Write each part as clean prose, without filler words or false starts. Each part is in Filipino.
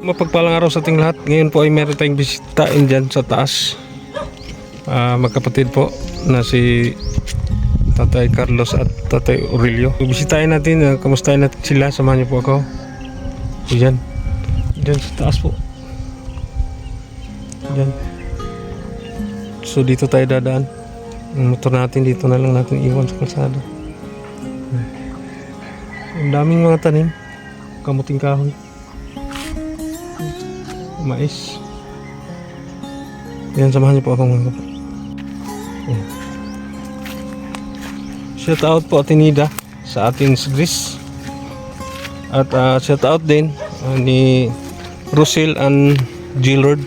Mapagpalang araw sa ating lahat. Ngayon po ay meron tayong bisitain dyan sa taas. Magkapatid po na si Tatay Carlos at Tatay Aurelio. Bisitahin natin, kamustahin natin sila. Samahan niyo po ako. Diyan. Diyan sa taas po. Diyan. So dito tayo dadaan. Ang motor natin dito na lang natin iwan sa kalsada. Ang daming mga tanim. Kamuting kahoy. Mais. Yan, samahan niyo po ako mga kapatid. Shout out po Atinida sa ating Greece. At shout out din ni Russell and Gillard.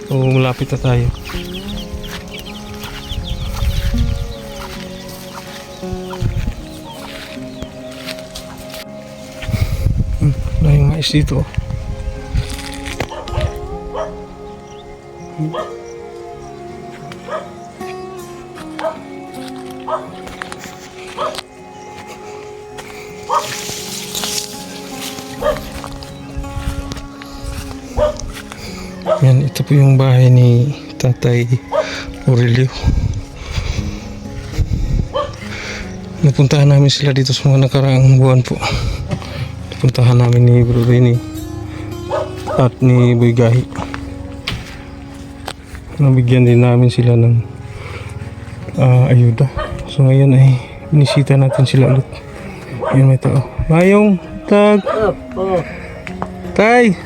So malapit na tayo. Yung mais dito. Yan, ito po yung bahay ni Tatay Aurelio. Napuntahan namin sila dito sa mga nakaraang buwan po. Puntahan namin ni Bro Rini at ni Boy Gahi. Nabigyan din namin sila ng ayuda. So ngayon ay binisita natin sila ulit. Yan, may tao. Mayong tag. Tay.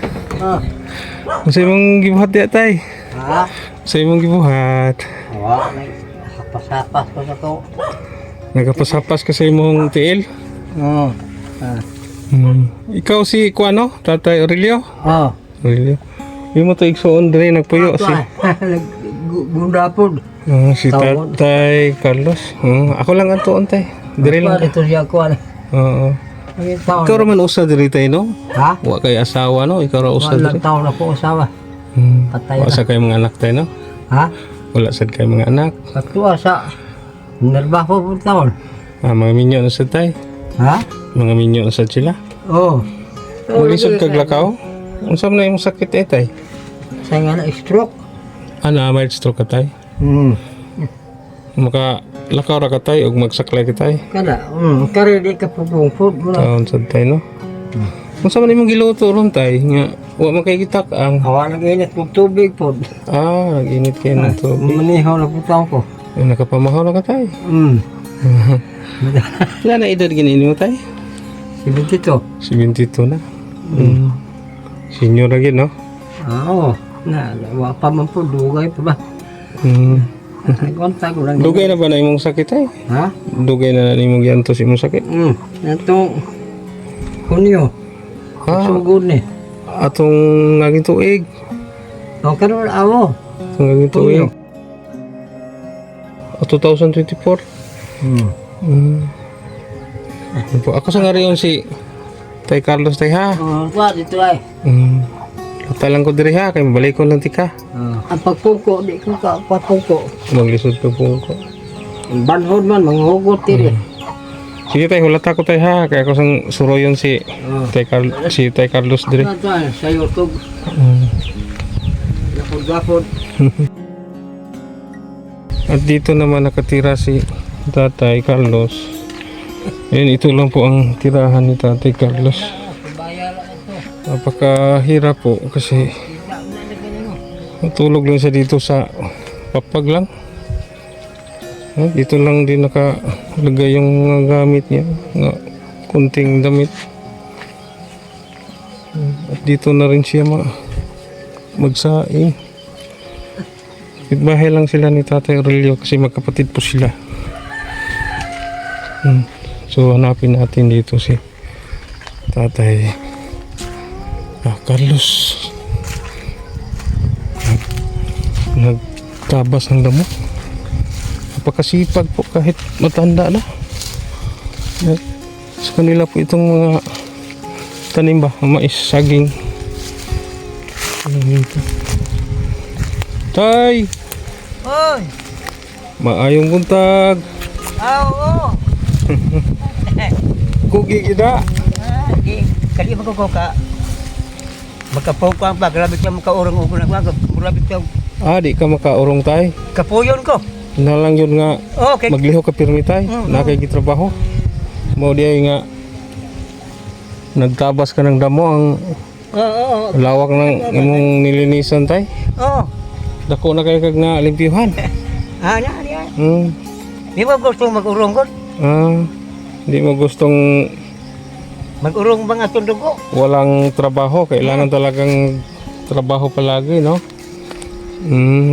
Masay mong gibuhat ya tay. Ha? Masay mong gibuhat. Wala, nagpasapas ko sa to. Nagapasapas ka sa imong tiil. Oo. Ikaw si Kuano, Tatay Aurelio? Oo. Aurelio. Yung mo to igsoon din nagpuyo si Gunda po. si Tatay Carlos. Ako lang ang tuon tay. Dire lang. Ito siya ko. Oo. Ikaw raman usa diri tay no? Ha? Wa kay asawa no? Ikaw ra usa Wala diri. taon ako usawa. Patay Wa na. sa kay mga anak tay no? Ha? Wala sad kay mga anak. Katua sa nerbaho po taon. Mga minyo na sad tay. Ha? Mga minyo na sad sila. Oo. Maglisod kag lakaw. Unsa man na imong sakit tay? Sa nga na stroke. Ana may stroke ka tay? Maka lakaw ra ka tay ug magsaklay ka tay. Kada, kare di ka pupungpod mo na. Taon sad tay no? Unsa man imong giluto ron tay nga wa man kay gitak ang Hawa nang init ng tubig po. nag-init kayo ng tubig. Manihaw na po taon ko. Nakapamahaw na ka tay. Wala na edad gini mo tay? 72. 72 na. Senior lagi no? Oo. Wa pa man po, dugay pa ba? Kontak ko lang. Dugay na ba na imong sakit tay? Ha? Dugay na imong giantos imong sakit? Itong Hunyo. Sugod ni. Atong naging tuig. O karon awo. Atong naging tuig. 2024. Ako sa nga rin si Tay Carlos tay ha. Wa dito ay. Talang ko diri ha, kay mabalik ko lang tika. Ang pagpungko, di ko ka pagpungko. Maglisod ka po ko. Banhod man, manghugot tiri. Sige tay, hulat ako tay ha, kaya ako sang suroyon si Tay Carlos diri. Ito ay, sa YouTube. Lapod-lapod. At dito naman nakatira si Tatay Carlos. Ayun, ito lang po ang tirahan ni Tatay Carlos. Napakahirap po kasi matulog lang siya dito sa papag lang. Dito lang din nakalagay yung mga gamit niya, mga kunting damit. At dito na rin siya magsaing. Bahay lang sila ni Tatay Aurelio kasi magkapatid po sila. So hanapin natin dito si Tatay Carlos. Nagtabas ng damo. Napakasipag po kahit matanda na. Sa kanila po itong mga tanim ba, mais, saging. Tay! Hoy! Maayong buntag. Oo! Kugi kita. Kali magkuko ka. Magkapokang pa, grabe siya makaurong-urong na wag. Grabe siya. Di ka makaurong tay. Kapuyon ko. Nalang yun nga Okay. magliho ka pirmi tay. Nakay gitrabaho. Mao diay nga nagtabas ka ng damo ang Oo. lawak ng imong nilinisan tay. Oo. Dako na kay kag na limpyuhan. Yan. Hmm. Di mo gusto mag-urong ko? Di mo gustong Mag-urong ba nga tundog ko? walang trabaho, kailangan talagang trabaho palagi, no?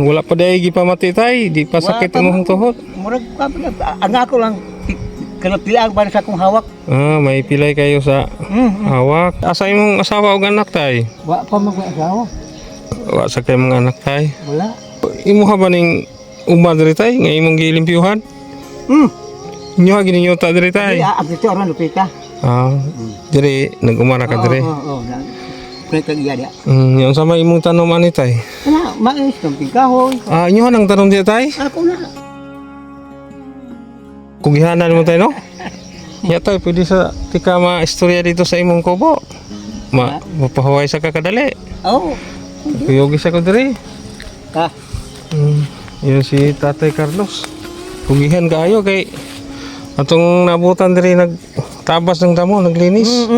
Wala pa dahil gipamati tay, di pa sakit imong tuhod. Murag ka pa. Ang ako lang, kanapilang ba sa akong hawak? May pilay kayo sa hawak. Asa imong asawa o anak tay? Wa pa mag-asawa. Wa sa kay mga anak tay. Wala. Imo ha ba ning umad diri tay nga imong gilimpyuhan? Inyo ha gininyo ta diri tay. Ang ito ron lupita. Diri nag-umara ka diri. Oo. Pwede iya dia. Yung sama imong tanom ani tay. Kana, mais ng kahoy. Inyo ha nang tanom di tay? Ako na. Kugihanan mo tayo, no? Ya tayo, pwede sa tika ma-istorya dito sa imong kubo. Mapahuway sa kakadali. Oo. Kuyogi sa ko diri. Ka. Yan si Tatay Carlos. Kugihan kaayo kay atong nabutan diri nagtabas ng damo, naglinis.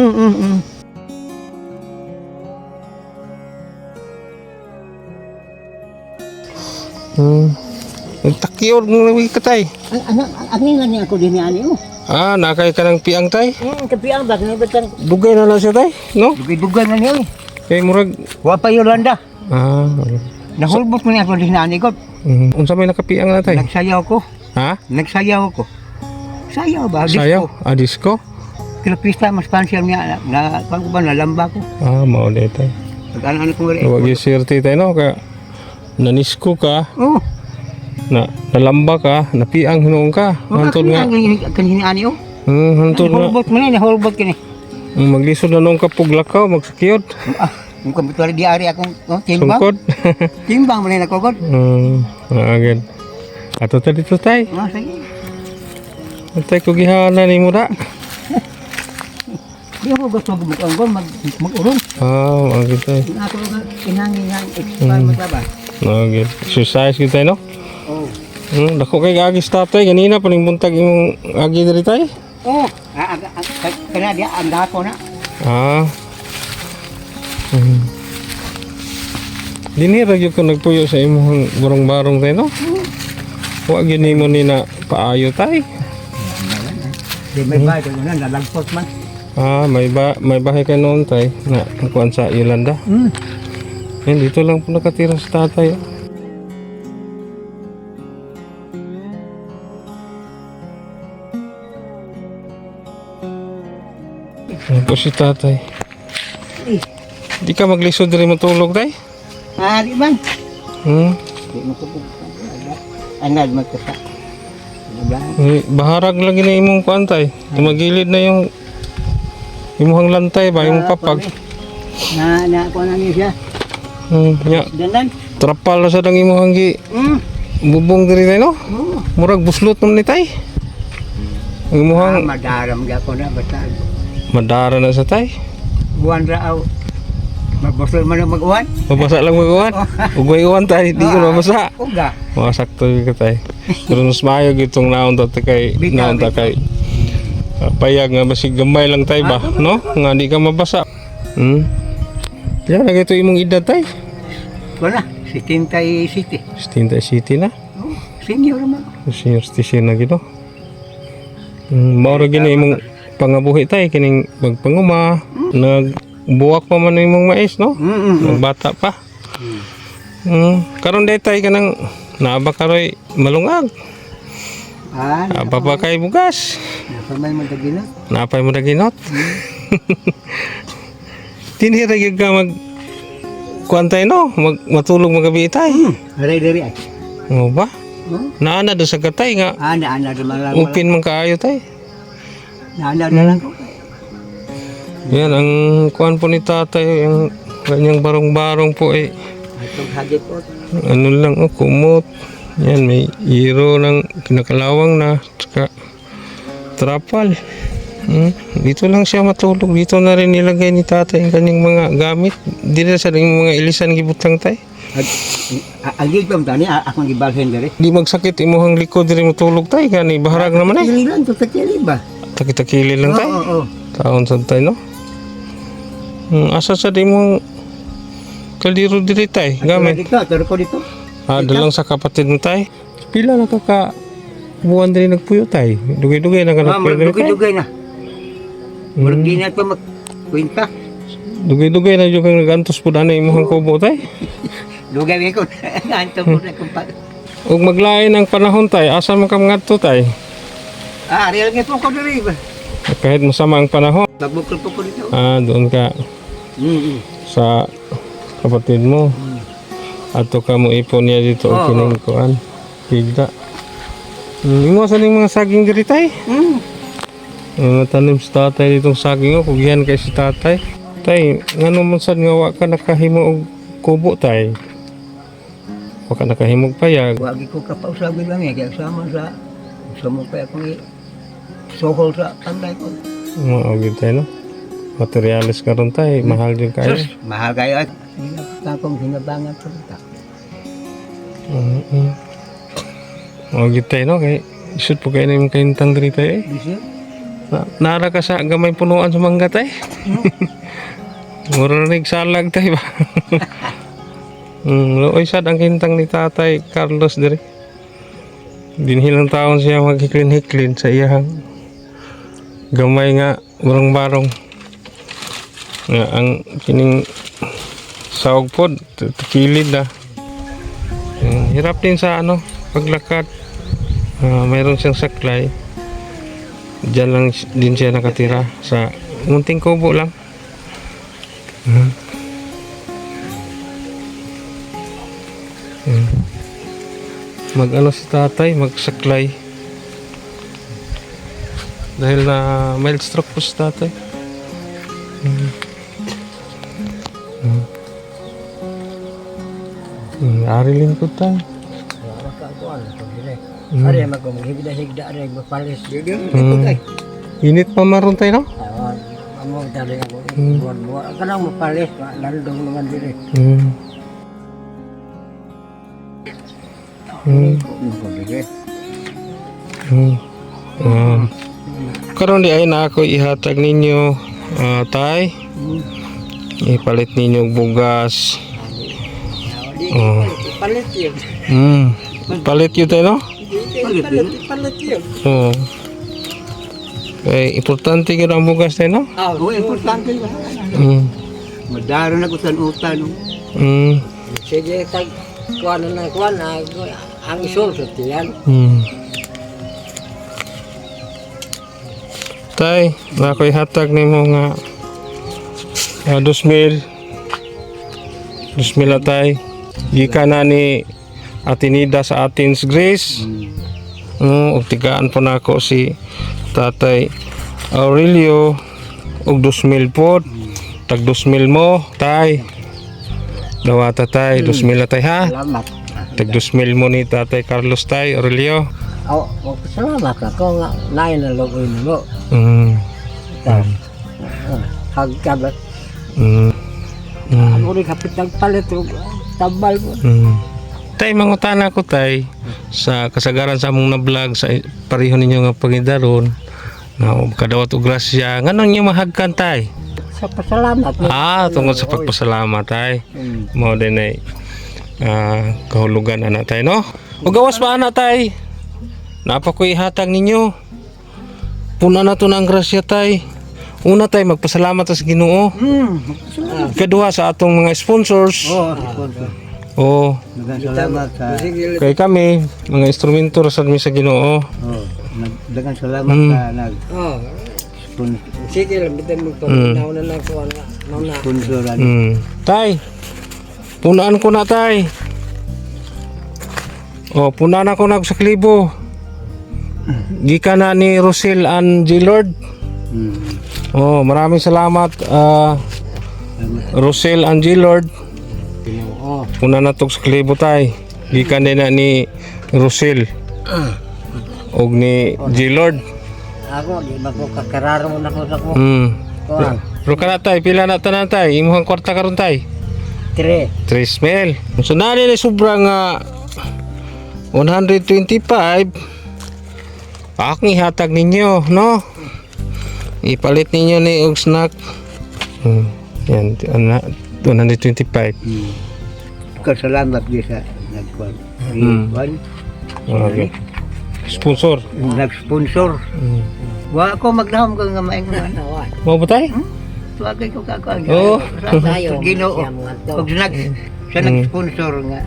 Nagtakiyod ng lawi ka tay. Ang nga niya ako din ani mo. Nakay ka ng piang tay. Tapi ang bag na batang Dugay na lang siya tay, no? dugi-dugan na niya. Kay murag. Wa pa Yolanda. Okay. Nahulbot mo niya ako din ani ko. Unsa may nakapiang na tay? Nagsayaw ko. Ha? Nagsayaw ko. Sayaw ba? Sayaw? Disco? Kila Krista mas pansyal niya na kung ba nalamba ko. Maulit tay. Ano ko rin. Huwag yung sirti tayo, no? Kaya nanisko ka, Oh. nalamba ka, napiang hinuong ka. Hantod nga. Kanina ani oh. Hantod nga. Nahulbot mo niya, nahulbot kini. Maglisod na nung kapuglakaw, magsakiyod. Yung komputer di ari akong timbang. Sungkod. Timbang mo na ko god. Agad. Ato ta dito tay. Sige. Tay ko gihanan ni mo da. Di ako gusto mag-urong. Agad tay. Ako kinangin nga expire maglabas. Agad. Exercise kita no? Oh. Dako kay agis tatay, ganina paning buntag imong agi diri tay. Oh, kana dia ang dapo na. Dinira gyud ko nagpuyo sa imong barong-barong tay no? Wa gyud nimo ni na paayo tay. Di may bahay ko na nalagpot man. May bahay ka noon tay na kuan sa Yolanda. Dito lang po nakatira sa tatay. Po si tatay. Di ka maglisod rin matulog tay? Di man. Di mo ko anad magkasa. Baharag lagi na imong kuan tay. Tumagilid na yung imuhang lantay ba yung papag. Na ko na niya siya. Danan. Trapal na sa dang imuhang gi. Bubong diri tay no? Murag buslot nun ni tay. Ang imuhang Madaram gyapon na basta. madara na sa tay. Buwan raaw. Magbosol man mag-uwan. Mabasa lang mag-uwan. Ugay uwan tay, di ko mabasa. Uga. Sakto ka tay. Pero mas maayo gitong naon ta kay naon ta kay payag nga basig gamay lang tay ba, no? Nga di ka mabasa. Yan lagi to imong edad tay. Wala, 70 City. Stinta City na. Senior naman. Senior citizen na gito. Maura gina imong pangabuhi tay kining magpanguma, nagbuwak pa man imong mais, no? Bata pa. Karon day tay kanang naaba karoy malungag. Apa pa kay bugas. Napamay mo daginot. Napay mo daginot. Tinira gyud ka mag kuantay no, matulog magabi tay. Aray diri ay. Mo ba? Naana do sa katay nga. Ana lang. Upin man kaayo tay. Naana na lang ko. Yan ang kuan po ni tatay, yung kanyang barong-barong po eh. Atong hagit po. Ano lang kumot. Yan may hero ng kinakalawang na. Tsaka trapal. Dito lang siya matulog. Dito na rin nilagay ni tatay ang kanyang mga gamit. Di na sa yung mga ilisan gibutang tay. Ang gilpam tani, akong gibalhin dere. Di magsakit imuhang likod diri matulog tay gani baharag naman eh. Kililan, to kakili ba? Takit-takili lang tay. Oo. Taon sa tay no. Asa sa di mo kaldiro diri tay gamit. Dito, taro ko dito. Dalang sa kapatid mo tay. Pila na ka buwan diri nagpuyo tay. Dugay-dugay na ka nagpuyo diri tay. Dugay na. Murag di na ito magkwenta. Dugay-dugay na yung nagantos po na imuhang kubo tay. Dugay ko. Anto mo na kung pa. Ug maglain ang panahon tay, asa man ka ngadto tay? Real nga po ko diri ba? Kahit masama ang panahon. Nagbukol po ko dito. Doon ka sa kapatid mo. Ato ka mo ipon niya dito o kiningkuan. Higda. Imo sa ning mga saging diri tay? Mga tanim sa tatay ditong saging o kugihan kay si tatay. Tay, ngano man sad nga wa ka nakahimo og kubo tay? Wa ka nakahimo og payag. Wagi ko kapausabin lang kaya sama mo pa akong sohol sa tanday ko. Gid tay no. Materialis karon tay, mahal jud kayo. Mahal kayo at takong hinabangan ko ta. Gid tay no kay shoot po kayo na yung kaintang diri tay eh. Bisa? Nara ka sa gamay punuan sa mangga tay. Mura rig salag tay ba. Looy sad ang kintang ni Tatay Carlos diri. Dinhilang taon siya maghiklin-hiklin sa iyang gamay nga barong-barong. Nga ang kining saog pod kilid na. Hirap din sa paglakad. Mayroon siyang saklay. Diyan lang din siya nakatira sa munting kubo lang. Si tatay, magsaklay. Dahil na mild stroke po si tatay. Arilin ko tayo. Ari maghigda-higda ari mapalis. Init pa maroon tayo, no? Amo dali ako. Buwan kanang mapalis landong naman dire. Karon di ay na ako ihatag ninyo tay. Ipalit ninyo og bugas. Palit yun. Palit yun tayo, no? Palit yun. Importante ka ang bugas tayo, no? Importante ba? Madaro na ko sa utan. Sige, kuwan na ang isulsot yan. Tay, na ako'y hatag ni mo nga 2,000 na tay. Gika na ni Atinida sa Athens, Greece. Ug tigaan po na ako si Tatay Aurelio og 2,000 po. Tag 2,000 mo, tay. Dawata tay, 2,000 na tay ha. Salamat. Tag 2,000 mo ni Tatay Carlos tay, Aurelio. Salamat ako nga nain na logoy mo. Hagkabat. Ako rin kapit ng palit tambal mo. Tay, mangutana ko tay sa kasagaran sa among na-vlog sa pareho ninyo nga pangidaron na kadawat og grasya nganong niyo mahagkan tay? Sa pasalamat. Tungod sa pagpasalamat tay. Mao din ay kahulugan ana tay no. Ug gawas pa ana tay. Napa ko ihatag ninyo. Puna na to ng grasya tay. Una tay magpasalamat sa Ginoo. Kaduha sa atong mga sponsors. Salamat sa Kay kami mga instrumento ra sad mi sa Ginoo. dagang salamat sa nag sige lang bitan mo pa na lang ko na sponsoran. Tay. Punaan ko na tay. Punaan ako na sa klibo. Gika na ni Rosel and Gillard. Maraming salamat Rosel and Gillard. Una na to sa klibo tay. Gikan din na ni Rosel og ni Gillard. ako, di ba ko kakararo na ko sa ko. Kuan, Pero ka na tay, pila na tanan tay, imuhang kwarta karon tay. 3. 3 mil. So nani ni sobrang 125. Akong ihatag ninyo, no? Ipalit ninyo ni og snack. Yan, 125. Kasalamat di sa nagkuan. Kuan, Okay. Sponsor. nag-sponsor. Wa ako magdahom ko nga maing kuan. Mau ba tay? Tuwagay ko kakuan. Oo. Tayo. Ginoo. Og siya nag-sponsor nga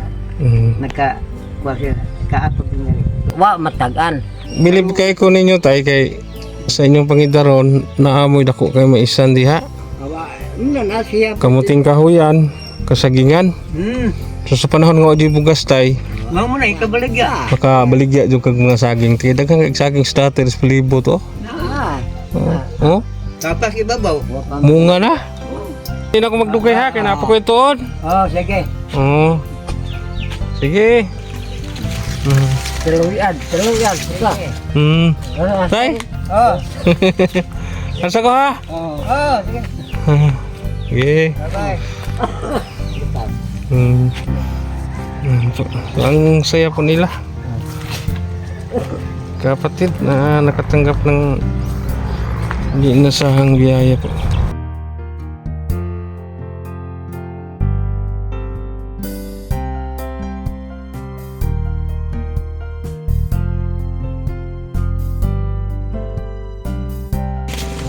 naka kuan siya kaapog niya. Wa matagan. Bilib kay ko ninyo tay kay sa inyong pangidaron naamoy dako kay maisan diha. Awa, na siya. Kamuting kahuyan, kasagingan. So sa panahon nga di bugas tay, Mao mo na ikabaligya. makabaligya jud kag mga saging. Kay daghang kag saging starter sa palibo to. Oh, Tapos ibabaw. munga na. Hindi na ako magdugay ha, kaya napa ko itoon. Oh, sige. Oh. Sige. Teluyan. Sige. Tay, Oh. asa ko ha? Oh, sige. Sige. Bye-bye. So, ang saya po nila. Kapatid na nakatanggap ng hindi inasahang biyaya po.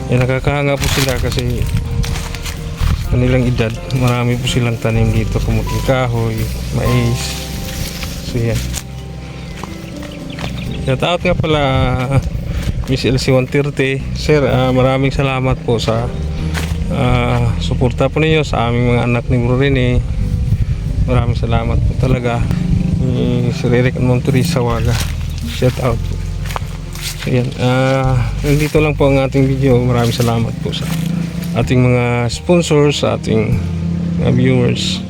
Nakakahanga po sila kasi kanilang edad, marami po silang tanim dito, kamuting kahoy, mais. So yan. Shout out nga pala Miss LC 130. Sir, maraming salamat po sa suporta po ninyo sa aming mga anak ni Bro Rene. Maraming salamat po talaga ni Sir Eric and Ma'am Teresa Waga. Shout out po. So yan, nandito lang po ang ating video. Maraming salamat po sa ating mga sponsors, sa ating viewers.